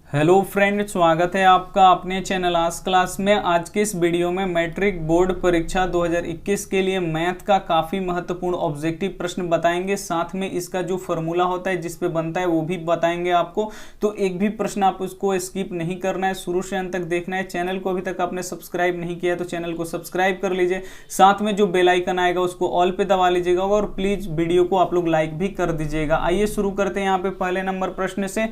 Hello friend, स्वागत है आपका अपने चैनल आज क्लास में। आज के इस वीडियो में मैट्रिक बोर्ड परीक्षा 2021 के लिए मैथ का काफ़ी महत्वपूर्ण ऑब्जेक्टिव प्रश्न बताएंगे। साथ में इसका जो फॉर्मूला होता है जिस पे बनता है वो भी बताएंगे आपको। तो एक भी प्रश्न आप उसको स्किप नहीं करना है, शुरू से अंत तक देखना है। चैनल को अभी तक आपने सब्सक्राइब नहीं किया तो चैनल को सब्सक्राइब कर लीजिए। साथ में जो बेल आइकन आएगा उसको ऑल पे दबा लीजिएगा और प्लीज़ वीडियो को आप लोग लाइक भी कर दीजिएगा। आइए शुरू करते हैं यहाँ पे पहले नंबर प्रश्न से।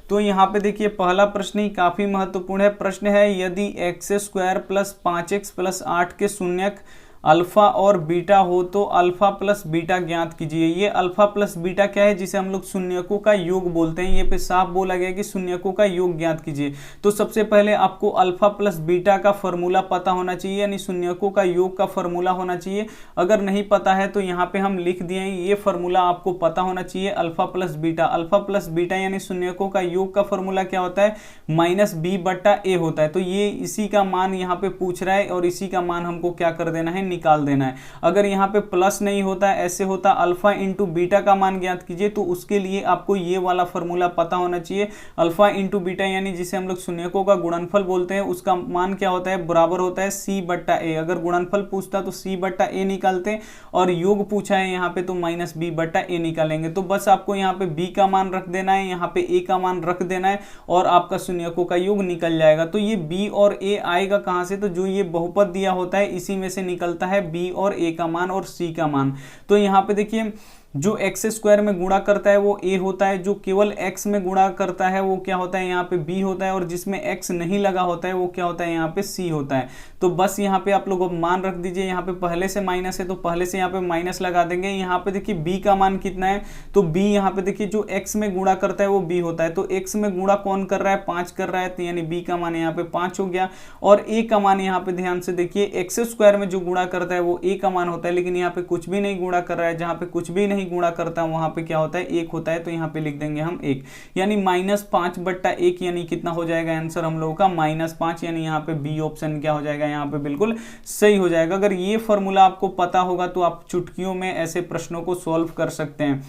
तो यहाँ पे देखिए पहला प्रश्न ही काफ़ी महत्वपूर्ण है। प्रश्न है, यदि x square plus 5x plus 8 के शून्यक अल्फा और बीटा हो तो अल्फा प्लस बीटा ज्ञात कीजिए। ये अल्फा प्लस बीटा क्या है, जिसे हम लोग शून्यकों का योग बोलते हैं। ये पे साफ बोला गया कि शून्यकों का योग ज्ञात कीजिए। तो सबसे पहले आपको अल्फा प्लस बीटा का फॉर्मूला पता होना चाहिए, यानी शून्यकों का योग का फॉर्मूला होना चाहिए। अगर नहीं पता है तो यहाँ पे हम लिख दिए हैं, ये फॉर्मूला आपको पता होना चाहिए। Alpha plus beta, alpha plus beta यानी शून्यकों का योग का फॉर्मूला क्या होता है, माइनस बी बट्टा ए होता है। तो ये इसी का मान यहाँ पे पूछ रहा है और इसी का मान हमको क्या कर देना है, निकाल देना है। अगर यहाँ पे प्लस नहीं होता, ऐसे होता अल्फा इंटू बीटा का मान ज्ञात कीजिए, तो उसके लिए आपको ये वाला फॉर्मूला पता होना चाहिए। अल्फा इंटू बीटा यानी जिसे हम लोग शून्यकों का गुणनफल बोलते हैं, उसका मान क्या होता है, बराबर होता है सी बट्टा ए। अगर गुणनफल पूछता तो सी बट्टा ए निकालते और योग पूछा है यहाँ पे तो माइनस बी बट्टा ए निकालेंगे। तो बस आपको यहाँ पे बी का मान रख देना है, यहाँ पे ए का मान रख देना है और आपका शून्यकों का योग निकल जाएगा। तो ये बी और ए आएगा कहाँ से, तो जो ये बहुपद दिया होता है इसी में से निकलता है बी और ए का मान और सी का मान। तो यहाँ पे देखिए जो एक्स स्क्वायर में गुणा करता है वो ए होता है, जो केवल एक्स में गुणा करता है वो क्या होता है, यहाँ पे बी होता है, और जिसमें एक्स नहीं लगा होता है वो क्या होता है, यहाँ पे सी होता है। तो बस यहाँ पे आप लोग मान रख दीजिए। यहाँ पे पहले से माइनस है तो पहले से यहाँ पे माइनस लगा देंगे। यहाँ पे देखिए बी का मान कितना है, तो बी यहाँ पे देखिए जो एक्स में गुणा करता है वो बी होता है। तो एक्स में गुणा कौन कर रहा है, 5 कर रहा है, तो यानी बी का मान यहाँ पे 5 हो गया। और ए का मान यहाँ पे ध्यान से देखिए, एक्स स्क्वायर में जो गुणा करता है वो ए का मान होता है, लेकिन यहाँ पे कुछ भी नहीं गुणा कर रहा है। जहाँ पे कुछ भी नहीं गुणा करता है वहां पे क्या होता है, 1 होता है। तो यहाँ पे लिख देंगे हम 1, यानी माइनस 5 बट्टा 1, यानी कितना हो जाएगा आंसर हम लोगों का -5, यानी यहाँ पे बी ऑप्शन क्या हो जाएगा, यहाँ पे बिल्कुल सही हो जाएगा। अगर ये फॉर्मूला आपको पता होगा तो आप चुटकियों में ऐसे प्रश्नों को सॉल्व कर सकते हैं।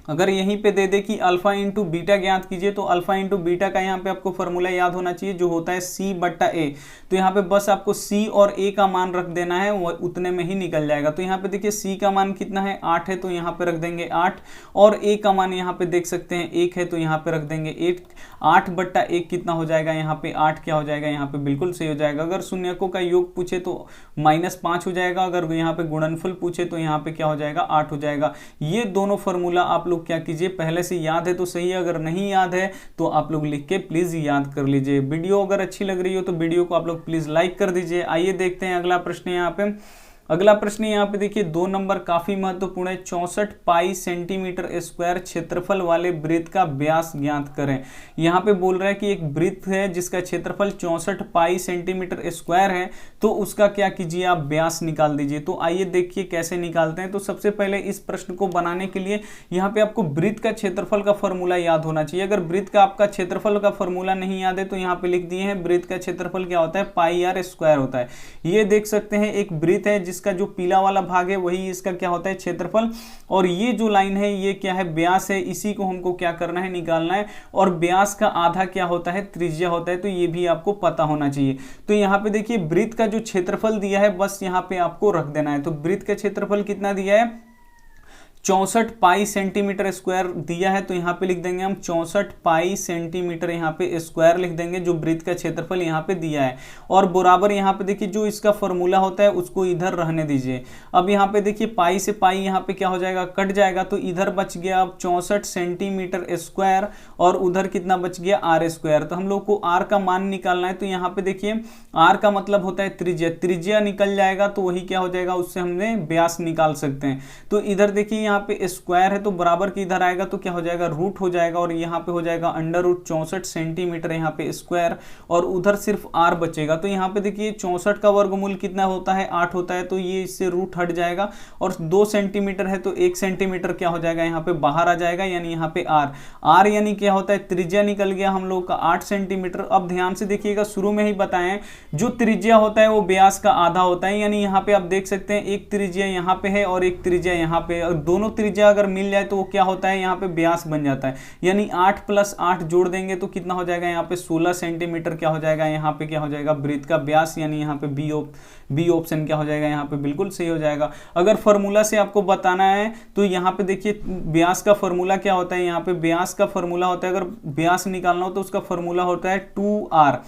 अगर यहीं पे दे दे कि अल्फा इंटू बीटा ज्ञात कीजिए, तो अल्फा इंटू बीटा का यहाँ पे आपको फॉर्मूला याद होना चाहिए जो होता है सी बट्टा ए। तो यहाँ पे बस आपको सी और ए का मान रख देना है, वो उतने में ही निकल जाएगा। तो यहाँ पे देखिए सी का मान कितना है, 8 है, तो यहाँ पे रख देंगे 8। और ए का मान यहाँ पे देख सकते हैं 1 है, तो यहाँ पे रख देंगे 8। 8 बट्टा 1 कितना हो जाएगा, यहाँ पे 8 क्या हो जाएगा, यहाँ पे बिल्कुल सही हो जाएगा। अगर शून्यकों का योग पूछे तो -5 हो जाएगा, अगर यहाँ पे गुणनफल पूछे तो यहाँ पे क्या हो जाएगा, 8 हो जाएगा। ये दोनों फॉर्मूला आप लोग क्या कीजिए, पहले से याद है तो सही है, अगर नहीं याद है तो आप लोग लिख के प्लीज याद कर लीजिए। वीडियो अगर अच्छी लग रही हो तो वीडियो को आप लोग प्लीज लाइक कर दीजिए। आइए देखते हैं अगला प्रश्न। यहाँ पे अगला प्रश्न यहाँ पे देखिए 2 नंबर काफी महत्वपूर्ण है। 64 पाई सेंटीमीटर स्क्वायर क्षेत्रफल वाले वृत्त का व्यास ज्ञात करें। यहाँ पे बोल रहा है कि एक वृत्त है जिसका क्षेत्रफल 64 पाई सेंटीमीटर स्क्वायर है, तो उसका क्या कीजिए, आप व्यास निकाल दीजिए। तो आइए देखिए कैसे निकालते हैं। तो सबसे पहले इस प्रश्न को बनाने के लिए यहाँ पे आपको वृत्त का क्षेत्रफल का फॉर्मूला याद होना चाहिए। अगर वृत्त का आपका क्षेत्रफल का फॉर्मूला नहीं याद है तो यहाँ पे लिख दिए हैं, वृत्त का क्षेत्रफल क्या होता है, पाई आर स्क्वायर होता है। ये देख सकते हैं एक वृत्त है जिसका जो पीला वाला भाग है वही इसका क्या होता है, क्षेत्रफल। और ये जो लाइन है ये क्या है, व्यास है, इसी को हमको क्या करना है, निकालना है। और व्यास का आधा क्या होता है, त्रिज्या होता है। तो ये भी आपको पता होना चाहिए। तो यहाँ पे देखिए वृत्त का जो क्षेत्रफल दिया है बस यहाँ पे आपको रख देना है। तो वृत्त का क्षेत्रफल कितना दिया है, 64 पाई सेंटीमीटर स्क्वायर दिया है। तो यहाँ पे लिख देंगे हम 64 पाई सेंटीमीटर, यहाँ पे स्क्वायर लिख देंगे, जो वृत्त का क्षेत्रफल यहाँ पे दिया है। और बराबर यहाँ पे देखिए जो इसका फॉर्मूला होता है उसको इधर रहने दीजिए। अब यहाँ पे देखिए पाई से पाई यहाँ पे क्या हो जाएगा, कट जाएगा। तो इधर बच गया अब 64 सेंटीमीटर स्क्वायर और उधर कितना बच गया, आर स्क्वायर। तो हम लोग को आर का मान निकालना है। तो यहाँ पे देखिए आर का मतलब होता है त्रिज्या, त्रिज्या निकल जाएगा तो वही क्या हो जाएगा, उससे हमने व्यास निकाल सकते हैं। तो इधर देखिए यहाँ पे स्क्वायर है तो बराबर की इधर आएगा तो क्या हो जाएगा, रूट हो जाएगा, और यहाँ पे हो जाएगा अंडर रूट 64 सेंटीमीटर यहाँ पे स्क्वायर, और उधर सिर्फ आर बचेगा। तो यहाँ पे देखिए 64 का वर्गमूल कितना होता है, 8 होता है। तो ये इससे रूट हट जाएगा, और 2 सेंटीमीटर है तो 1 सेंटीमीटर क्या हो जाएगा, यहाँ पे बाहर आ जाएगा, यानी यहाँ पे आर। आर यानी क्या होता है, त्रिज्या निकल गया हम लोग का 8 सेंटीमीटर। अब ध्यान से देखिएगा, शुरू में ही बताएं जो त्रिज्या होता है वो व्यास का आधा होता है। यानी यहाँ पे आप देख सकते हैं एक त्रिज्या यहाँ पे है और एक त्रिज्या यहाँ पे, और दोनों दोनों त्रिज्या अगर मिल जाए तो वो क्या होता है, यहाँ पे व्यास बन जाता है। यानी 8 + 8 जोड़ देंगे तो कितना हो जाएगा, यहाँ पे 16 सेंटीमीटर क्या हो जाएगा, यहाँ पे क्या हो जाएगा, वृत्त का व्यास, यानी यहाँ पे बी ऑप्शन क्या हो जाएगा, यहाँ पे बिल्कुल सही हो जाएगा। अगर फॉर्मूला से आपको बताना है तो यहाँ पे देखिए व्यास का फॉर्मूला क्या होता है, यहाँ पे व्यास का फॉर्मूला होता है, अगर व्यास निकालना हो तो उसका फॉर्मूला होता है 2r।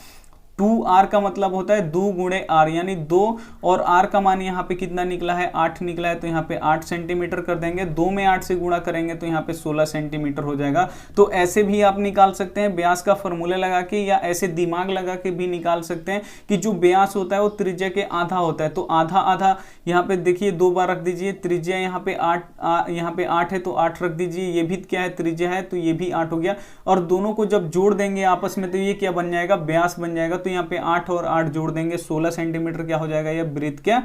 2r का मतलब होता है 2 × r, यानी 2, और r का मान यहाँ पे कितना निकला है, 8 निकला है, तो यहाँ पे 8 सेंटीमीटर कर देंगे। 2 में 8 से गुणा करेंगे तो यहाँ पे 16 सेंटीमीटर हो जाएगा। तो ऐसे भी आप निकाल सकते हैं व्यास का फॉर्मूला लगा के, या ऐसे दिमाग लगा के भी निकाल सकते हैं कि जो व्यास होता है वो त्रिज्या के आधा होता है। तो आधा आधा यहाँ पे देखिए 2 बार रख दीजिए, त्रिज्या यहाँ पे 8 है तो 8 रख दीजिए, ये भी क्या है, त्रिज्या है, तो ये भी 8 हो गया। और दोनों को जब जोड़ देंगे आपस में तो ये क्या बन जाएगा, व्यास बन जाएगा। तो यहाँ पे 8 और 8 जोड़ देंगे, 16 सेंटीमीटर क्या हो जाएगा, यह वृत्त क्या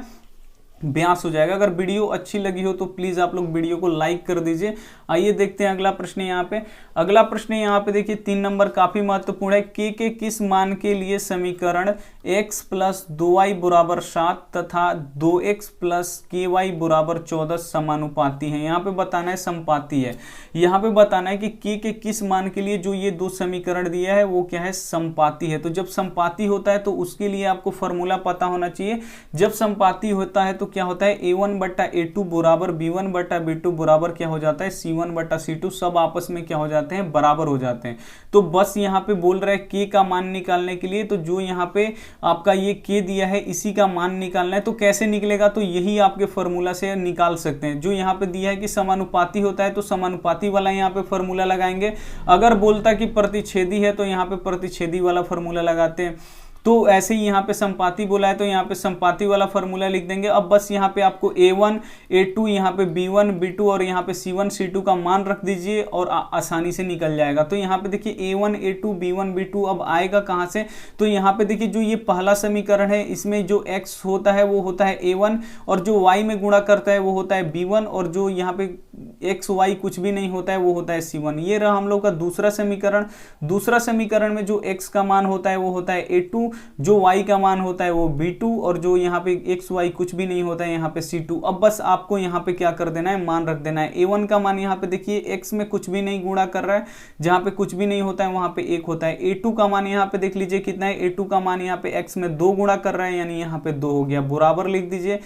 व्यास हो जाएगा। अगर वीडियो अच्छी लगी हो तो प्लीज आप लोग वीडियो को लाइक कर दीजिए। आइए देखते हैं अगला प्रश्न। यहाँ पे अगला प्रश्न यहाँ पे देखिए 3 नंबर काफी महत्वपूर्ण है। के किस मान के लिए समीकरण x + 2y = 7 तथा 2x + ky = 14 समानुपाती है। यहाँ पे बताना है समपाती है। यहाँ पे बताना है कि के किस मान के लिए जो ये दो समीकरण दिया है वो क्या है, समपाती है। तो जब समपाती होता है तो उसके लिए आपको फॉर्मूला पता होना चाहिए। जब समपाती होता है तो क्या होता है, a1/a2 बराबर b1/b2 बराबर क्या हो जाता है, c1/c2, सब आपस में क्या हो जाते हैं, बराबर हो जाते हैं। तो बस यहाँ पे बोल रहा है के का मान निकालने के लिए, तो जो यहाँ पे आपका ये के दिया है इसी का मान निकालना है। तो कैसे निकलेगा, तो यही आपके फॉर्मूला से निकाल सकते हैं। जो यहाँ पे दिया है कि समानुपाती होता है तो समानुपाती वाला यहाँ पे फॉर्मूला लगाएंगे। अगर बोलता कि प्रतिच्छेदी है तो यहाँ पे प्रतिच्छेदी वाला फॉर्मूला लगाते हैं। तो ऐसे ही यहाँ पे संपाती बोला है तो यहाँ पे संपाती वाला फॉर्मूला लिख देंगे। अब बस यहाँ पे आपको a1 a2 यहाँ पे b1 b2 और यहाँ पे c1 c2 का मान रख दीजिए और आसानी से निकल जाएगा। तो यहाँ पे देखिए a1 a2 b1 b2 अब आएगा कहाँ से, तो यहाँ पे देखिए जो ये पहला समीकरण है इसमें जो x होता है वो होता है a1 और जो y में गुणा करता है वो होता है b1 और जो यहाँ पे x y कुछ भी नहीं होता है वो होता है c1। ये रहा हम लोग का दूसरा समीकरण। दूसरा समीकरण में जो x का मान होता है वो होता है a2, जो y का मान होता है वो b2 और जो यहाँ पे x y कुछ भी नहीं होता है यहाँ पे c2। अब बस आपको यहाँ पे क्या कर देना है, मान रख देना है। a1 का मान यहाँ पे देखिए x में कुछ भी नहीं गुणा कर रहा है, जहाँ पे कुछ भी नहीं होता है वहाँ पे 1 होता है। a2 का मान यहाँ पे देख लीजिए कितना है, a2 का मान यहाँ पे x में 2 गुणा कर रहा है यानी यहाँ पे 2 हो गया, बराबर लिख दीजिए।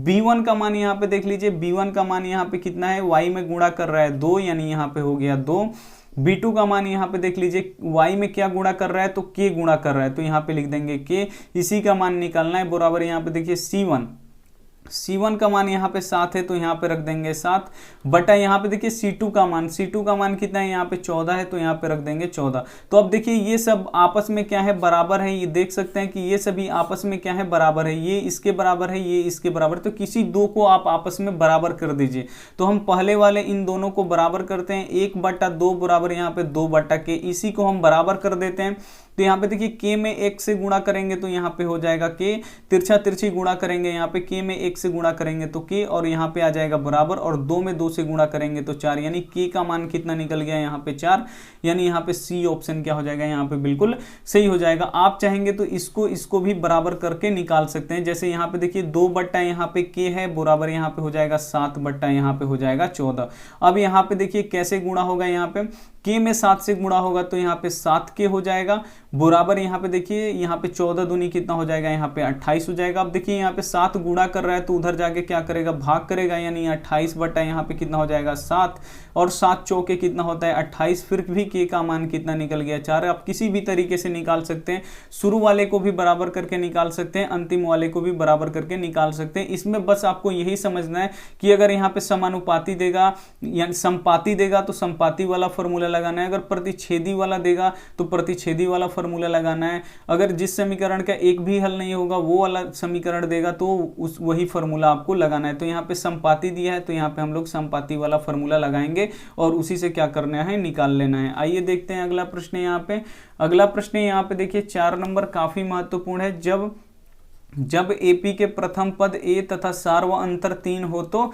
b1 का मान यहाँ पे देख लीजिए, b1 का मान यहाँ पे कितना है, y में गुणा कर रहा है 2 यानी यहाँ पे हो गया 2। b2 का मान यहाँ पे देख लीजिए y में क्या गुणा कर रहा है, तो k गुणा कर रहा है तो यहाँ पे लिख देंगे k। इसी का मान निकालना है, बराबर यहाँ पे देखिए c1 का मान यहाँ पे 7 है तो यहाँ पे रख देंगे 7 बटा यहाँ पे देखिए c2 का मान कितना है, यहाँ पे 14 है तो यहाँ पे रख देंगे 14। तो अब देखिए ये सब आपस में क्या है, बराबर है। ये देख सकते हैं कि ये सभी आपस में क्या है, बराबर है। ये इसके बराबर है, ये इसके बराबर, तो किसी दो को आप आपस में बराबर कर दीजिए। तो हम पहले वाले इन दोनों को बराबर करते हैं, 1/2 बराबर यहाँ पे 2/k, इसी को हम बराबर कर देते हैं। तो यहाँ पे देखिए k में 1 से गुणा करेंगे तो यहाँ पे हो जाएगा k, तिरछा तिरछी गुणा करेंगे यहाँ पे k में 1 से गुणा करेंगे तो k और यहाँ पे आ जाएगा बराबर, और 2 में 2 से गुणा करेंगे तो 4, यानी k का मान कितना निकल गया यहाँ पे 4, यानी यहाँ पे c ऑप्शन क्या हो जाएगा, यहाँ पे बिल्कुल सही हो जाएगा। आप चाहेंगे तो इसको भी बराबर करके निकाल सकते हैं। जैसे यहाँ पे देखिए 2 बट्टा यहाँ पे k है, बराबर यहाँ पे हो जाएगा 7 बट्टा यहाँ पे हो जाएगा 14। अब यहाँ पे देखिए कैसे गुणा होगा, यहाँ पे k में 7 से गुणा होगा तो यहाँ पे 7k हो जाएगा, बराबर यहाँ पे देखिए यहाँ पे 14 दूनी कितना हो जाएगा, यहाँ पे 28 हो जाएगा। अब देखिए यहाँ पे 7 गुणा कर रहा है तो उधर जाके क्या करेगा, भाग करेगा, यानी 28 बटा यहाँ पे कितना हो जाएगा 7, और 7 चौके कितना होता है 28, फिर भी k का मान कितना निकल गया 4। आप किसी भी तरीके से निकाल सकते हैं, शुरू वाले को भी बराबर करके निकाल सकते हैं, अंतिम वाले को भी बराबर करके निकाल सकते हैं। इसमें बस आपको यही समझना है कि अगर यहाँ पे समानुपाती देगा यानी समपाती देगा तो समपाती वाला फॉर्मूला लगाना है, अगर प्रतिच्छेदी वाला देगा तो प्रतिच्छेदी वाला फॉर्मूला लगाना है। अगर जिस समीकरण का एक भी हल नहीं होगा वो वाला समीकरण देगा तो वही फॉर्मूला आपको लगाना है। तो यहाँ पे समपाती दिया है तो यहाँ पे हम लोग समपाती वाला फॉर्मूला लगाएंगे और उसी से क्या करना है, निकाल लेना है। आइए देखते हैं अगला प्रश्न। यहाँ पे अगला प्रश्न यहाँ पे देखिए 4 नंबर काफी महत्वपूर्ण है। जब AP के प्रथम पद a तथा सार व अंतर 3 हो तो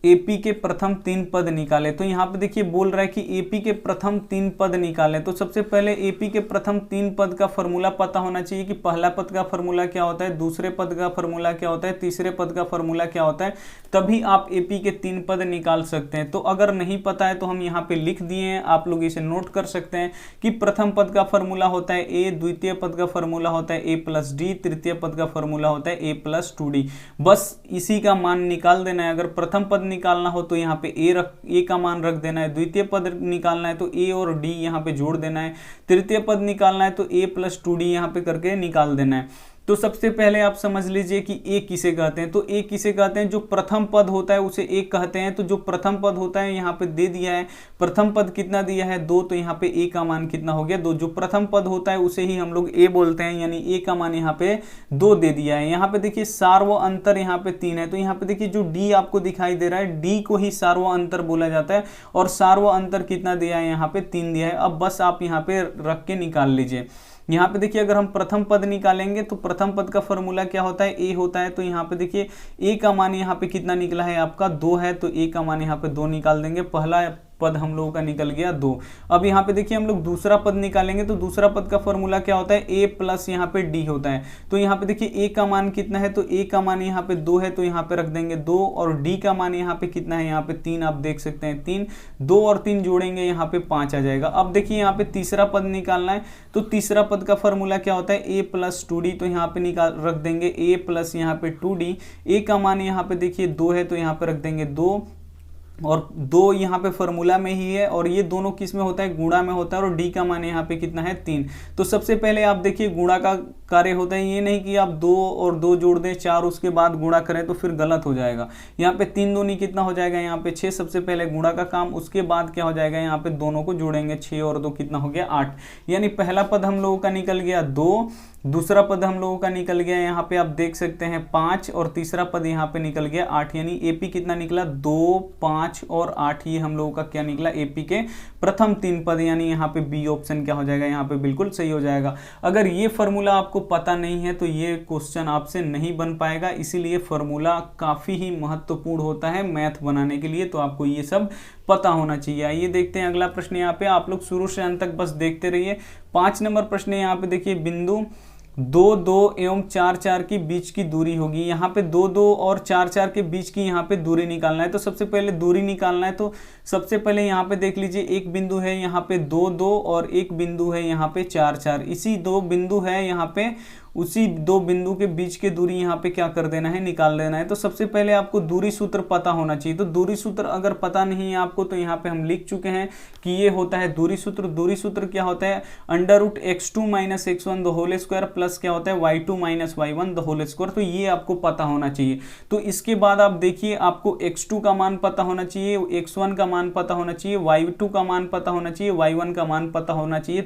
एपी के प्रथम 3 पद निकाले। तो यहाँ पे देखिए बोल रहा है कि एपी के प्रथम 3 पद निकाले। तो सबसे पहले एपी के प्रथम 3 पद का फॉर्मूला पता होना चाहिए कि पहला पद का फॉर्मूला क्या होता है, दूसरे पद का फॉर्मूला क्या होता है, तीसरे पद का फॉर्मूला क्या होता है, तभी आप एपी के 3 पद निकाल सकते हैं। तो अगर नहीं पता है तो हम यहाँ पे लिख दिए हैं, आप लोग इसे नोट कर सकते हैं कि प्रथम पद का फॉर्मूला होता है ए, द्वितीय पद का फॉर्मूला होता है ए प्लस डी, तृतीय पद का फॉर्मूला होता है ए प्लस 2d। बस इसी का मान निकाल देना है। अगर प्रथम पद निकालना हो तो यहाँ पे ए का मान रख देना है, द्वितीय पद निकालना है तो ए और डी यहाँ पे जोड़ देना है, तृतीय पद निकालना है तो ए प्लस 2d यहाँ पे करके निकाल देना है। तो सबसे पहले आप समझ लीजिए कि ए किसे कहते हैं। तो ए किसे कहते हैं, जो प्रथम पद होता है उसे ए कहते हैं। तो जो प्रथम पद होता है यहाँ पे दे दिया है, प्रथम पद कितना दिया है 2, तो यहाँ पे ए का मान कितना हो गया 2। जो प्रथम पद होता है उसे ही हम लोग ए बोलते हैं, यानी ए का मान यहाँ पे 2 दे दिया है। यहाँ पे देखिए सार्व अंतर यहाँ पे 3 है। तो यहाँ पे देखिए जो डी आपको दिखाई दे रहा है, डी को ही सार्व अंतर बोला जाता है, और सार्व अंतर कितना दिया है यहाँ पे 3 दिया है। अब बस आप यहाँ पे रख के निकाल लीजिए। यहाँ पे देखिए अगर हम प्रथम पद निकालेंगे तो प्रथम पद का फॉर्मूला क्या होता है, ए होता है। तो यहाँ पे देखिए ए का मान यहाँ पे कितना निकला है आपका 2 है, तो ए का मान यहाँ पे 2 निकाल देंगे। पहला पद हम लोगों का निकल गया 2। अब यहाँ पे देखिए हम लोग दूसरा पद निकालेंगे तो दूसरा पद का फॉर्मूला क्या होता है, ए प्लस यहाँ पे डी होता है। तो यहाँ पे देखिए ए का मान कितना है, तो ए का मान यहाँ पे 2 है, तो यहाँ पे रख देंगे 2, और डी का मान यहाँ पे कितना है, यहाँ पे 3, आप देख सकते हैं 3, 2 और 3 जोड़ेंगे यहाँ पे 5 आ जाएगा। अब देखिए यहाँ पे तीसरा पद निकालना है, तो तीसरा पद का फॉर्मूला क्या होता है, ए प्लस 2d। तो यहाँ पे निकाल रख देंगे ए प्लस यहाँ पे 2d। ए का मान यहाँ पे देखिए 2 है, तो यहाँ पे रख देंगे 2, और 2 यहाँ पे फॉर्मूला में ही है, और ये दोनों किस में होता है, गुणा में होता है, और डी का मान यहाँ पे कितना है 3। तो सबसे पहले आप देखिए गुणा का कार्य होता है, ये नहीं कि आप 2 और 2 जोड़ दें 4 उसके बाद गुणा करें तो फिर गलत हो जाएगा। यहाँ पे 3 दूनी कितना हो जाएगा, यहाँ पे 6। सबसे पहले गुणा का काम, उसके बाद क्या हो जाएगा, यहाँ पे दोनों को जोड़ेंगे, 6 और 2 कितना हो गया 8। यानी पहला पद हम लोगों का निकल गया 2, दूसरा पद हम लोगों का निकल गया यहाँ पे आप देख सकते हैं 5, और तीसरा पद यहाँ पे निकल गया 8। यानी एपी कितना निकला 2, 5 और 8। ये हम लोगों का क्या निकला, एपी के प्रथम 3 पद। यानी यहाँ पे बी ऑप्शन क्या हो जाएगा, यहाँ पे बिल्कुल सही हो जाएगा। अगर ये फॉर्मूला आपको पता नहीं है तो ये क्वेश्चन आपसे नहीं बन पाएगा, इसीलिए फॉर्मूला काफी ही महत्वपूर्ण होता है मैथ बनाने के लिए। तो आपको ये सब पता होना चाहिए। आइए देखते हैं अगला प्रश्न। यहाँ पे आप लोग शुरू से अंत तक बस देखते रहिए। 5 नंबर प्रश्न यहाँ पे देखिए, बिंदु 2, 2 एवं 4, 4 के बीच की दूरी होगी। यहाँ पे 2, 2 और 4, 4 के बीच की यहाँ पे दूरी निकालना है। तो सबसे पहले दूरी निकालना है, तो सबसे पहले यहाँ पे देख लीजिए, एक बिंदु है यहाँ पे 2, 2 और एक बिंदु है यहाँ पे 4, 4। इसी 2 बिंदु है यहाँ पे, उसी 2 बिंदु के बीच की दूरी यहाँ पे क्या कर देना है, निकाल देना है। तो सबसे पहले आपको दूरी सूत्र पता होना चाहिए। तो दूरी सूत्र अगर पता नहीं है आपको तो यहाँ पे हम लिख चुके हैं कि ये होता है दूरी सूत्र। दूरी सूत्र क्या होता है, √x2 - x1 the whole square plus क्या होता है y2 - y1 the whole square. तो ये आपको पता होना चाहिए। तो इसके बाद आप देखिए, आपको x2 का मान पता होना चाहिए, x1 का मान पता होना चाहिए, y2 का मान पता होना चाहिए, y1 का मान पता होना चाहिए,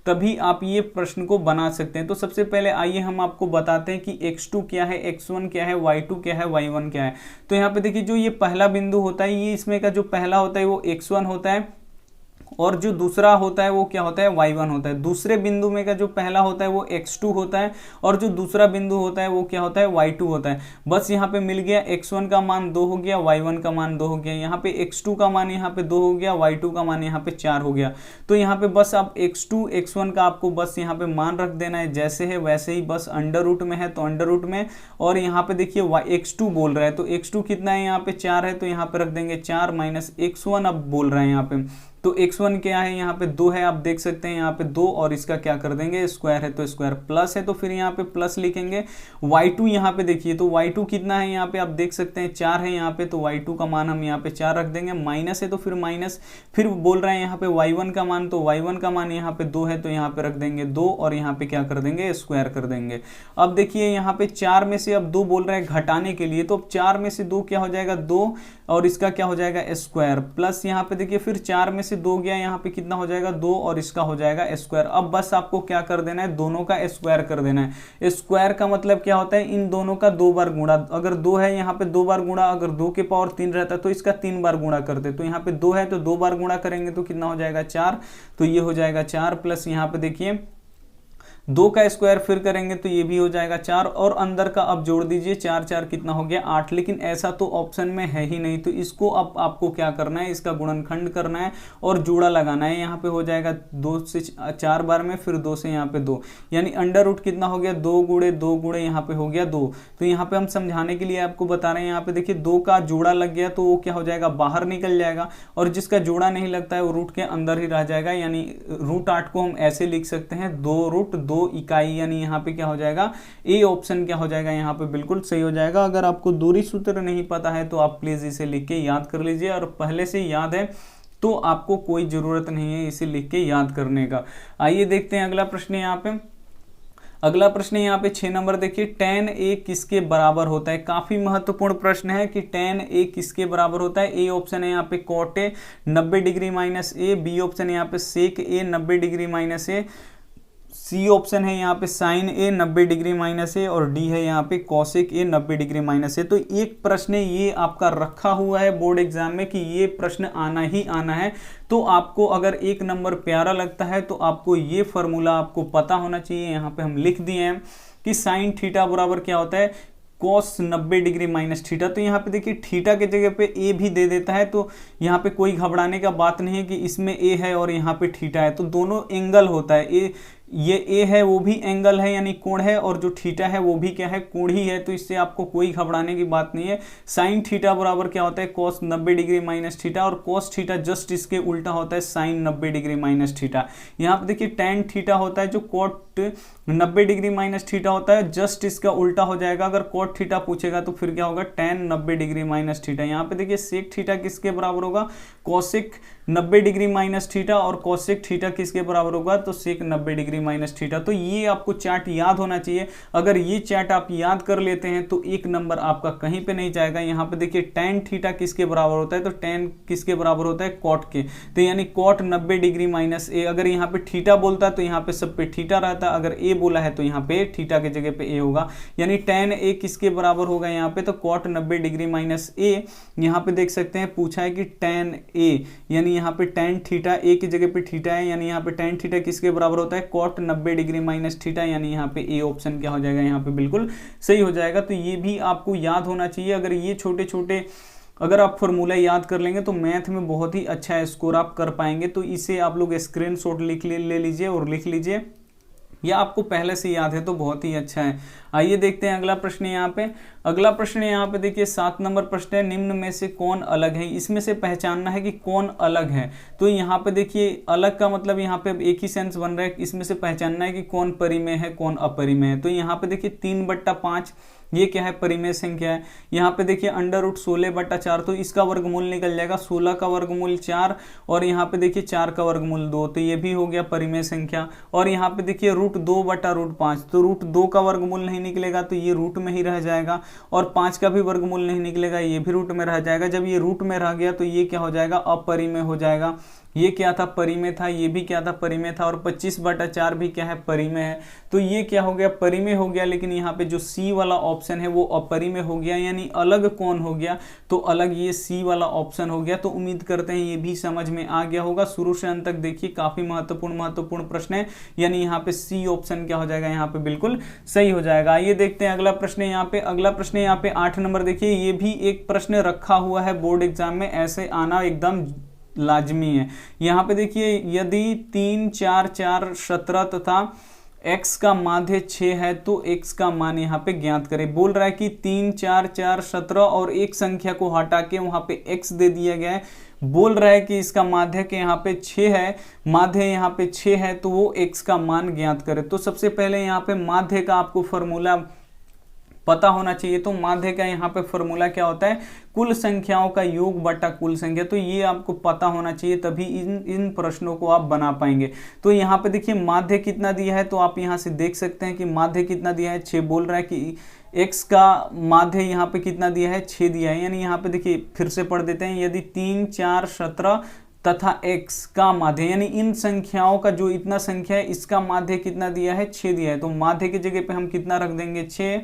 तभी आप ये प्रश्न को बना सकते हैं। तो सबसे पहले आइए हम आपको बताते हैं कि x2 क्या है, x1 क्या है, y2 क्या है, y1 क्या है। तो यहाँ पे देखिए, जो ये पहला बिंदु होता है, ये इसमें का जो पहला होता है वो x1 होता है, और जो दूसरा होता है वो क्या होता है, y1 होता है। दूसरे बिंदु में का जो पहला होता है वो x2 होता है, और जो दूसरा बिंदु होता है वो क्या होता है, y2 होता है। बस यहाँ पे मिल गया, x1 का मान 2 हो गया, y1 का मान 2 हो गया। यहाँ पे x2 का मान यहाँ पे 2 हो गया, y2 का मान यहाँ पे 4 हो गया। तो यहाँ पे बस आप x2 x1 का आपको बस यहाँ पे मान रख देना है, जैसे है वैसे ही। बस अंडर रूट में है तो अंडर रूट में, और यहाँ पे देखिए x2 बोल रहा है, तो x2 कितना है, यहाँ पे 4 है, तो यहाँ पे रख देंगे 4 माइनस x1 अब बोल रहे हैं यहाँ पे। तो x1 क्या है, यहाँ पे 2 है, आप देख सकते हैं यहाँ पे 2, और इसका क्या कर देंगे, स्क्वायर है तो स्क्वायर, प्लस है तो फिर यहाँ पे प्लस लिखेंगे। y2 यहाँ पे देखिए, तो y2 कितना है, यहाँ पे आप देख सकते हैं 4 है यहाँ पे, तो y2 का मान हम यहाँ पे 4 रख देंगे। माइनस है तो फिर माइनस, फिर बोल रहे हैं यहाँ पे y1 का मान, तो y1 का मान यहाँ पे 2 है, तो यहाँ पे रख देंगे 2, और यहाँ पे क्या कर देंगे, स्क्वायर कर देंगे। अब देखिए यहाँ पे 4 में से अब 2 बोल रहे हैं घटाने के लिए, तो अब 4 में से 2 क्या हो जाएगा, 2, और इसका क्या हो जाएगा, स्क्वायर, प्लस यहाँ पे देखिए फिर 4 में से 2 गया, यहाँ पे कितना हो जाएगा, 2, और इसका हो जाएगा स्क्वायर। अब बस आपको क्या कर देना है, दोनों का स्क्वायर कर देना है। स्क्वायर का मतलब क्या होता है, इन दोनों का 2 बार गुणा। अगर 2 है यहाँ पे 2 बार गुणा, अगर 2 के पावर 3 रहता तो इसका 3 बार गुणा करते। तो यहाँ पे 2 है तो 2 बार गुणा करेंगे तो कितना हो जाएगा, 4। तो ये हो जाएगा 4, प्लस यहाँ पे देखिए 2 का स्क्वायर फिर करेंगे तो ये भी हो जाएगा 4, और अंदर का अब जोड़ दीजिए, 4 4 कितना हो गया 8। लेकिन ऐसा तो ऑप्शन में है ही नहीं, तो इसको अब आपको क्या करना है, इसका गुणनखंड करना है और जोड़ा लगाना है। यहाँ पे हो जाएगा 2 से 4 बार में, फिर 2 से यहाँ पे 2, यानी अंडर रूट कितना हो गया 2 गुणे 2 गुणे यहाँ पे हो गया 2। तो यहाँ पे हम समझाने के लिए आपको बता रहे हैं, यहाँ पे देखिए 2 का जोड़ा लग गया तो वो क्या हो जाएगा बाहर निकल जाएगा, और जिसका जोड़ा नहीं लगता है वो रूट के अंदर ही रह जाएगा। यानी √8 को हम ऐसे लिख सकते हैं 2√2 इकाई, यानी यहाँ पे क्या हो जाएगा ए ऑप्शन क्या हो जाएगा यहाँ पे बिल्कुल सही हो जाएगा। अगर आपको दूरी सूत्र नहीं पता है तो आप प्लीज इसे लिख के याद कर लीजिए, और पहले से याद है तो आपको कोई जरूरत नहीं है इसे लिख के याद करने का। आइए देखते हैं अगला प्रश्न यहाँ पे। अगला प्रश्न यहाँ पे 6 नंबर देखिए, tan a किसके बराबर होता है। काफी महत्वपूर्ण प्रश्न है कि tan a किसके बराबर होता है। ए ऑप्शन है यहाँ पे cot a 90 degree minus a, B option है यहाँ पे sec a 90 degree minus a, C option है यहाँ पे sine A 90 degree minus A, और डी है यहाँ पे cosec A 90 degree minus A. तो एक प्रश्न ये आपका रखा हुआ है बोर्ड एग्जाम में कि ये प्रश्न आना ही आना है। तो आपको अगर एक नंबर प्यारा लगता है तो आपको ये फॉर्मूला आपको पता होना चाहिए। यहाँ पे हम लिख दिए हैं कि साइन थीटा बराबर क्या होता है कॉस 90 डिग्री माइनस थीटा। तो यहाँ पे देखिए थीटा के जगह पे ए भी दे देता है, तो यहाँ पे कोई घबराने का बात नहीं है कि इसमें ए है और यहाँ पे थीटा है, तो दोनों एंगल होता है। ये ए है वो भी एंगल है यानी कोण है, और जो थीटा है वो भी क्या है कोण ही है, तो इससे आपको कोई घबराने की बात नहीं है। साइन थीटा बराबर क्या होता है कॉस 90 डिग्री माइनस थीटा, और कॉस थीटा जस्ट इसके उल्टा होता है साइन 90 डिग्री माइनस थीटा। यहाँ पे देखिए टैन थीटा होता है जो कॉट 90 डिग्री माइनस थीटा होता है, जस्ट इसका उल्टा हो जाएगा। अगर कॉट थीटा पूछेगा तो फिर क्या होगा टैन 90 डिग्री माइनस थीटा। यहाँ पे देखिए सेक थीटा किसके बराबर होगा कॉसेक 90 डिग्री माइनस थीटा, और कॉसेक थीटा किसके बराबर होगा तो सेक 90 डिग्री माइनस थीटा। तो ये आपको चार्ट याद होना चाहिए। अगर ये चार्ट आप याद कर लेते हैं तो एक नंबर आपका कहीं पे नहीं जाएगा। यहाँ पे देखिए टैन थीटा किसके बराबर होता है तो टैन किसके बराबर होता है कॉट के, तो यानी कॉट 90 डिग्री माइनस ए। अगर यहाँ पे थीटा बोलता है तो यहाँ पे सब पे थीटा रहता है, अगर ए बोला है तो यहाँ पे थीटा के जगह पे ए होगा, यानी टैन ए किसके बराबर होगा यहाँ पे तो कॉट 90 डिग्री माइनस ए। यहाँ पे देख सकते हैं पूछा है कि टैन ए, यानी यहाँ पे टैन थीटा ए की जगह पे थीटा है, यानी यहाँ पे टैन थीटा किसके बराबर होता है कॉट 90 डिग्री माइनस थीटा, यानी यहाँ पे ए ऑप्शन क्या हो जाएगा यहाँ पे बिल्कुल सही हो जाएगा। तो ये भी आपको याद होना चाहिए। अगर ये छोटे छोटे अगर आप फॉर्मूला याद कर लेंगे तो मैथ में बहुत ही अच्छा स्कोर आप कर पाएंगे। तो इसे आप लोग स्क्रीनशॉट ले लीजिए और लिख लीजिए, या आपको पहले से याद है तो बहुत ही अच्छा है। आइए देखते हैं अगला प्रश्न यहाँ पे। अगला प्रश्न यहाँ पे देखिए 7 नंबर प्रश्न है, निम्न में से कौन अलग है। इसमें से पहचानना है कि कौन अलग है। तो यहाँ पे देखिए अलग का मतलब यहाँ पे एक ही सेंस बन रहा है, इसमें से पहचानना है कि कौन परिमेय है कौन अपरिमेय है। तो यहाँ पे देखिए 3/5 ये क्या है परिमेय संख्या है। यहाँ पे देखिए √16/4 तो इसका वर्गमूल निकल जाएगा 16 का वर्गमूल 4, और यहाँ पे देखिए 4 का वर्गमूल 2, तो ये भी हो गया परिमेय संख्या। और यहाँ पे देखिए √2/√5 तो √2 का वर्गमूल नहीं निकलेगा तो ये रूट में ही रह जाएगा, और 5 का भी वर्गमूल नहीं निकलेगा ये भी रूट में रह जाएगा। जब ये रूट में रह गया तो ये क्या हो जाएगा अपरिमेय हो जाएगा। ये क्या था परिमेय था, ये भी क्या था परिमेय था, और 25/4 भी क्या है परिमेय है। तो ये क्या हो गया परिमेय हो गया, लेकिन यहाँ पे जो सी वाला ऑप्शन है वो अपरिमेय हो गया, यानी अलग कौन हो गया तो अलग ये सी वाला ऑप्शन हो गया। तो उम्मीद करते हैं ये भी समझ में आ गया होगा। शुरू से अंत तक देखिए काफी महत्वपूर्ण प्रश्न है, यानी यहाँ पे सी ऑप्शन क्या हो जाएगा यहाँ पे बिल्कुल सही हो जाएगा। आइए देखते हैं अगला प्रश्न यहाँ पे। अगला प्रश्न यहाँ पे 8 नंबर देखिए, ये भी एक प्रश्न रखा हुआ है बोर्ड एग्जाम में, ऐसे आना एकदम लाजमी है। यहाँ पे देखिए यदि 3 4 4 17 तथा x का माध्य 6 है तो x का मान यहाँ पे ज्ञात करें। बोल रहा है कि 3 4 4 17 और एक संख्या को हटा के वहां पे x दे दिया गया है। बोल रहा है कि इसका माध्य के यहाँ पे 6 है, माध्य यहाँ पे 6 है तो वो x का मान ज्ञात करे। तो सबसे पहले यहाँ पे माध्य का आपको फॉर्मूला पता होना चाहिए। तो माध्य का यहाँ पे फॉर्मूला क्या होता है कुल संख्याओं का योग बटा कुल संख्या। तो ये आपको पता होना चाहिए, तभी इन प्रश्नों को आप बना पाएंगे। तो यहाँ पे देखिए माध्य कितना दिया है, तो आप यहाँ से देख सकते हैं कि माध्य कितना दिया है 6। बोल रहा है कि x का माध्य यहाँ पे कितना दिया है 6 दिया है, यानी यहाँ पे देखिए फिर से पढ़ देते हैं। यदि 3 4 17 तथा x का माध्य, यानी इन संख्याओं का जो इतना संख्या है इसका माध्य कितना दिया है 6 दिया है, तो माध्य की जगह पे हम कितना रख देंगे 6,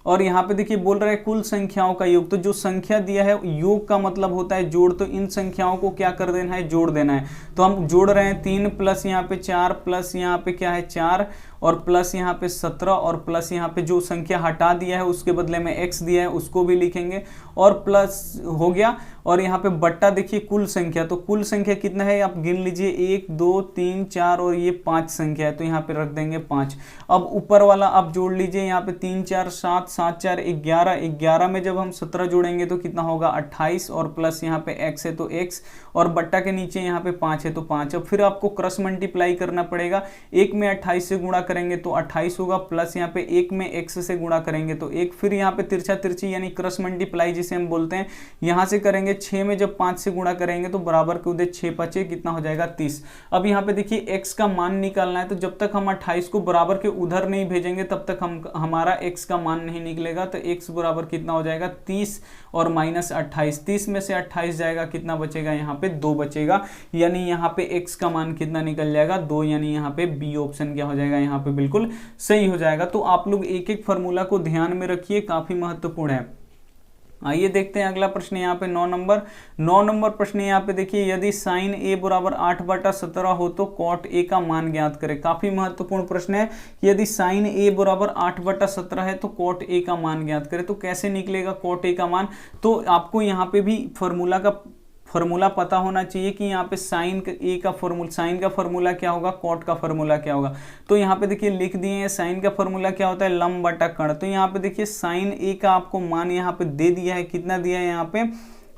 और यहाँ पे देखिए बोल रहा है कुल संख्याओं का योग। तो जो संख्या दिया है योग का मतलब होता है जोड़, तो इन संख्याओं को क्या कर देना है, जोड़ देना है। तो हम जोड़ रहे हैं 3 प्लस यहाँ पे 4 प्लस यहाँ पे क्या है 4 और प्लस यहाँ पे 17 और प्लस यहाँ पे जो संख्या हटा दिया है उसके बदले में x दिया है उसको भी लिखेंगे और प्लस हो गया। और यहाँ पे बट्टा देखिए कुल संख्या, तो कुल संख्या कितना है आप गिन लीजिए 1 2 3 4 और ये 5 संख्या है, तो यहाँ पे रख देंगे 5। अब ऊपर वाला आप जोड़ लीजिए, यहाँ पे 3 4 7 7 4 11, 11 में जब हम 17 जोड़ेंगे तो कितना होगा 28 और प्लस यहाँ पे x है तो x और बट्टा के नीचे यहाँ पे 5 है तो 5। अब फिर आपको क्रॉस मल्टीप्लाई करना पड़ेगा, 1 में 28 से गुणा करेंगे तो 28 होगा, प्लस यहाँ पे 1 में x से गुणा करेंगे तो 1, फिर यहाँ पे तिरछा तिरछी यानी क्रॉस मल्टीप्लाई जिसे हम बोलते हैं यहाँ से करेंगे, 6 में जब 5 से गुणा करेंगे तो बराबर के उधर 6 5 कितना हो जाएगा 30। अब यहाँ पे देखिए x का मान निकालना है, तो जब तक हम 28 को बराबर के उधर नहीं भेजेंगे तब तक हमारा x का मान नहीं निकलेगा। तो x बराबर कितना हो जाएगा 30 और माइनस 28, 30 में से 28 जाएगा कितना बचेगा यहाँ पे 2 बचेगा, यानी यहाँ पे x का मान कितना निकल जाएगा 2, यानी यहाँ पे बी ऑप्शन क्या हो जाएगा यहाँ पे बिल्कुल सही हो जाएगा। तो आप लोग एक एक फार्मूला को ध्यान में रखिए, काफी महत्वपूर्ण है। आइए देखते हैं अगला प्रश्न यहाँ पे 9 नंबर प्रश्न यहाँ पे देखिए, यदि साइन a बराबर 8/17 हो तो कॉट a का मान ज्ञात करें। काफी महत्वपूर्ण प्रश्न है, यदि साइन a बराबर 8/17 है तो कॉट a का मान ज्ञात करें। तो कैसे निकलेगा कॉट a का मान, तो आपको यहाँ पे भी फॉर्मूला पता होना चाहिए कि यहाँ पे साइन का फॉर्मूला क्या होगा, कॉट का फॉर्मूला क्या होगा। तो यहाँ पे देखिए लिख दिए हैं, साइन का फॉर्मूला क्या होता है लंब बटा कर्ण। तो यहाँ पे देखिए साइन ए का आपको मान यहाँ पे दे दिया है, कितना दिया है यहाँ पे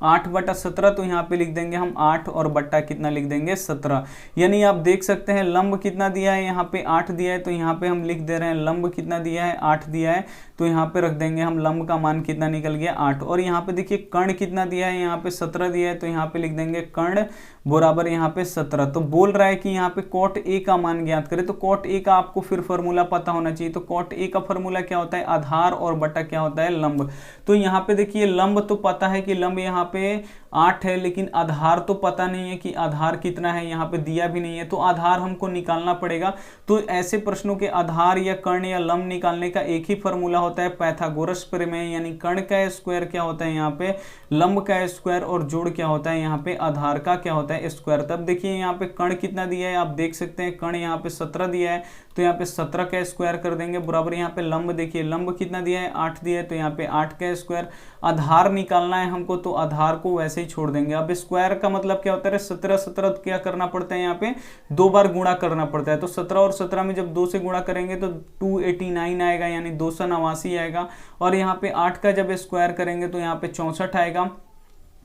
8/17, तो यहाँ पे लिख देंगे हम 8 और बट्टा कितना लिख देंगे 17। यानी आप देख सकते हैं लंब कितना दिया है यहाँ पे 8 दिया है, तो यहाँ पे हम लिख दे रहे हैं लंब कितना दिया है 8 दिया है, तो यहाँ पे रख देंगे हम लंब का मान कितना निकल गया 8। और यहाँ पे देखिए कर्ण कितना दिया है यहाँ पे 17 दिया है, तो यहाँ पे लिख देंगे कर्ण बराबर यहाँ पे 17। तो बोल रहा है कि यहाँ पे कॉट ए का मान ज्ञात करें, तो कॉट ए का आपको फिर फॉर्मूला पता होना चाहिए। तो कॉट ए का फॉर्मूला क्या होता है आधार और बटा क्या होता है लंब। तो यहाँ पे देखिए लंब तो पता है कि लंब यहाँ पे 8 है, लेकिन आधार तो पता नहीं है कि आधार कितना है, यहाँ पे दिया भी नहीं है, तो आधार हमको निकालना पड़ेगा। तो ऐसे प्रश्नों के आधार या कर्ण या लंब निकालने का एक ही फॉर्मूला होता है पाइथागोरस प्रमेय, यानी कर्ण का स्क्वायर क्या होता है यहाँ पे लंब का स्क्वायर और जोड़ क्या होता है यहाँ पे आधार का क्या होता है स्क्वायर। तब देखिए यहाँ पे कर्ण कितना दिया है आप देख सकते हैं, कर्ण यहाँ पे 17 दिया है, तो यहाँ पे 17 का स्क्वायर कर देंगे बराबर यहाँ पे लंब देखिए लंब कितना दिया है 8 दिया है, तो यहाँ पे 8 का स्क्वायर। आधार निकालना है हमको, तो आधार को वैसे ही छोड़ देंगे। अब स्क्वायर का मतलब क्या होता है 17 क्या करना पड़ता है यहाँ पे 2 बार गुणा करना पड़ता है। तो 17 और 17 में जब 2 से गुणा करेंगे तो 289 आएगा, यानी 289 आएगा। और यहाँ पे 8 का जब स्क्वायर करेंगे तो यहाँ पे 64 आएगा,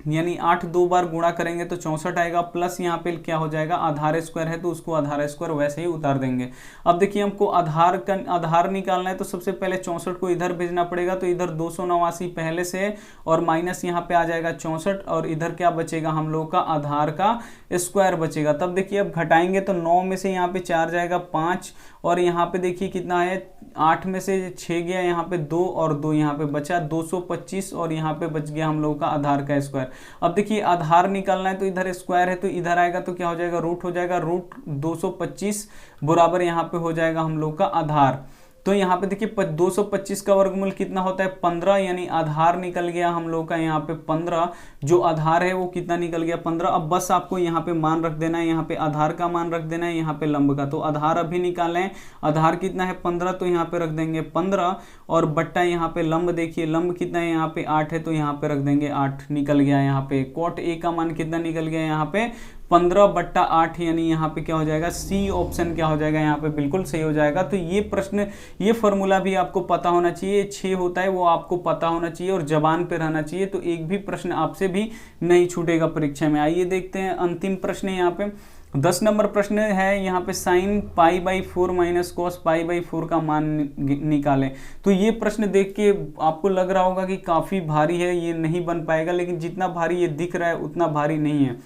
यानी 8 2 बार गुणा करेंगे तो 64 आएगा, प्लस यहाँ पे क्या हो जाएगा आधार स्क्वायर है तो उसको आधार स्क्वायर वैसे ही उतार देंगे। अब देखिए हमको आधार निकालना है, तो सबसे पहले 64 को इधर भेजना पड़ेगा, तो इधर 289 पहले से है और माइनस यहाँ पे आ जाएगा 64 और इधर क्या बचेगा हम लोग का आधार का स्क्वायर बचेगा। तब देखिए अब घटाएंगे तो 9 में से यहाँ पे 4 जाएगा 5 और यहाँ पे देखिए कितना है 8 में से 6 गया, यहाँ पे 2 और 2 यहाँ पे बचा 225 और यहाँ पे बच गया हम लोग का आधार का स्क्वायर। अब देखिए आधार निकालना है, तो इधर स्क्वायर है तो इधर आएगा तो क्या हो जाएगा रूट हो जाएगा, रूट 225 बराबर यहाँ पे हो जाएगा हम लोग का आधार। तो यहाँ पे देखिए 225 का वर्गमूल कितना होता है 15, यानी आधार निकल गया हम लोग का यहाँ पे 15, जो आधार है वो कितना निकल गया 15। अब बस आपको यहाँ पे मान रख देना है, यहाँ पे आधार का मान रख देना है, यहाँ पे लंब का। तो आधार अभी निकालें, आधार कितना है 15, तो यहाँ पे रख देंगे 15 और बट्टा यहाँ पे लंब देखिए लंब कितना है यहाँ पे 8 है, तो यहाँ पे रख देंगे 8 निकल गया। यहाँ पे कॉट ए का मान कितना निकल गया यहाँ पे 15/8, यानी यहाँ पे क्या हो जाएगा सी ऑप्शन क्या हो जाएगा यहाँ पे बिल्कुल सही हो जाएगा। तो ये प्रश्न ये फॉर्मूला भी आपको पता होना चाहिए, 6 होता है वो आपको पता होना चाहिए और जबान पे रहना चाहिए, तो एक भी प्रश्न आपसे भी नहीं छूटेगा परीक्षा में। आइए देखते हैं अंतिम प्रश्न यहाँ पे 10 नंबर प्रश्न है, यहाँ पे साइन π/4 माइनस कॉस π/4 का मान निकालें। तो ये प्रश्न देख के आपको लग रहा होगा कि काफ़ी भारी है, ये नहीं बन पाएगा, लेकिन जितना भारी ये दिख रहा है उतना भारी नहीं है।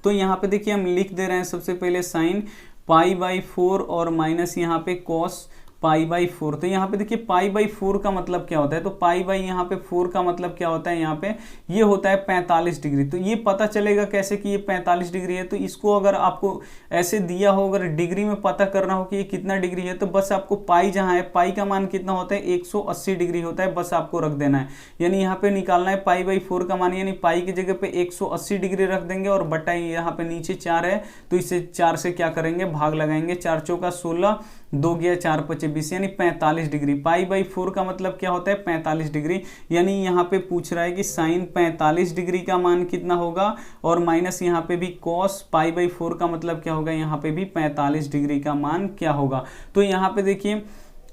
तो यहाँ पे देखिए हम लिख दे रहे हैं सबसे पहले साइन π/4 और माइनस यहाँ पे कॉस π/4। तो यहाँ पे देखिए π/4 का मतलब क्या होता है, तो यहाँ पे 4 का मतलब क्या होता है, यहाँ पे ये होता है 45 डिग्री। तो ये पता चलेगा कैसे कि ये 45 डिग्री है, तो इसको अगर आपको ऐसे दिया हो, अगर डिग्री में पता करना हो कि ये कितना डिग्री है, तो बस आपको पाई जहाँ है, पाई का मान कितना होता है 180 डिग्री होता है, बस आपको रख देना है। यानी यहाँ पे निकालना है π/4 का मान, यानी पाई की जगह पे 180 डिग्री रख देंगे और बटा यहाँ पे नीचे 4 है तो इसे 4 से क्या करेंगे, भाग लगाएंगे। 4 चौका 16, 2 गया 4 पचे 20, यानी 45 डिग्री। π/4 का मतलब क्या होता है 45 डिग्री। यानी यहाँ पे पूछ रहा है कि साइन 45 डिग्री का मान कितना होगा, और माइनस यहाँ पे भी कॉस π/4 का मतलब क्या होगा, यहाँ पे भी 45 डिग्री का मान क्या होगा। तो यहाँ पे देखिए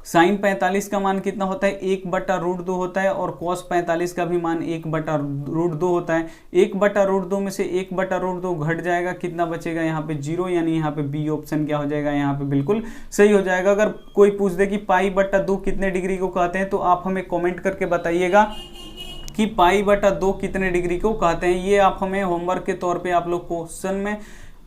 साइन 45 का मान कितना होता है 1/√2 होता है, और कॉस 45 का भी मान 1/√2 होता है। 1/√2 में से 1/√2 घट जाएगा, कितना बचेगा यहाँ पे 0, यानी यहाँ पे बी ऑप्शन क्या हो जाएगा, यहाँ पे बिल्कुल सही हो जाएगा। अगर कोई पूछ दे कि π/2 कितने डिग्री को कहते हैं, तो आप हमें कॉमेंट करके बताइएगा कि π/2 कितने डिग्री को कहते हैं। ये आप हमें होमवर्क के तौर पे आप लोग क्वेश्चन में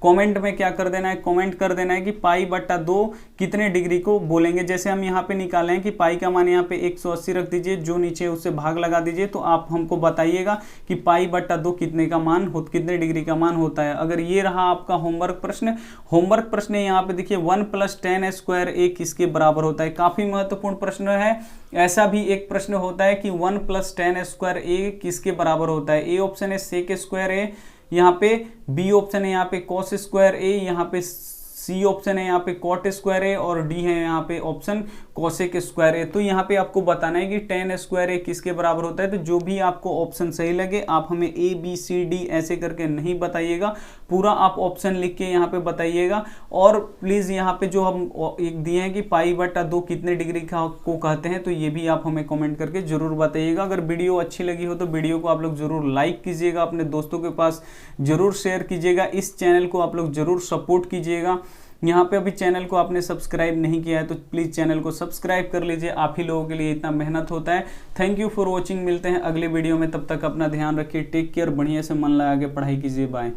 कमेंट में क्या कर देना है, कमेंट कर देना है कि π/2 कितने डिग्री को बोलेंगे। जैसे हम यहाँ पे निकाले हैं कि पाई का मान यहाँ पे 180 रख दीजिए, जो नीचे उससे भाग लगा दीजिए, तो आप हमको बताइएगा कि π/2 कितने का मान हो, कितने डिग्री का मान होता है। अगर ये रहा आपका होमवर्क प्रश्न। होमवर्क प्रश्न यहाँ पे देखिए 1 + tan² a किसके बराबर होता है, काफी महत्वपूर्ण प्रश्न है। ऐसा भी एक प्रश्न होता है कि 1 + tan² a किसके बराबर होता है। ए ऑप्शन है sec² a, यहाँ पे बी ऑप्शन है यहाँ पे cos² a, यहाँ पे सी ऑप्शन है यहाँ पे cot² a, और डी है यहाँ पे ऑप्शन cosec² a। तो यहाँ पे आपको बताना है कि tan² a किसके बराबर होता है। तो जो भी आपको ऑप्शन सही लगे आप हमें A B C D ऐसे करके नहीं बताइएगा, पूरा आप ऑप्शन लिख के यहाँ पे बताइएगा। और प्लीज़ यहाँ पे जो हम एक दिए हैं कि π/2 कितने डिग्री को कहते हैं, तो ये भी आप हमें कमेंट करके जरूर बताइएगा। अगर वीडियो अच्छी लगी हो तो वीडियो को आप लोग जरूर लाइक कीजिएगा, अपने दोस्तों के पास जरूर शेयर कीजिएगा, इस चैनल को आप लोग जरूर सपोर्ट कीजिएगा। यहाँ पे अभी चैनल को आपने सब्सक्राइब नहीं किया है तो प्लीज़ चैनल को सब्सक्राइब कर लीजिए, आप ही लोगों के लिए इतना मेहनत होता है। थैंक यू फॉर वॉचिंग, मिलते हैं अगले वीडियो में, तब तक अपना ध्यान रखिए, टेक केयर, बढ़िया से मन लगा के पढ़ाई कीजिए, बाय।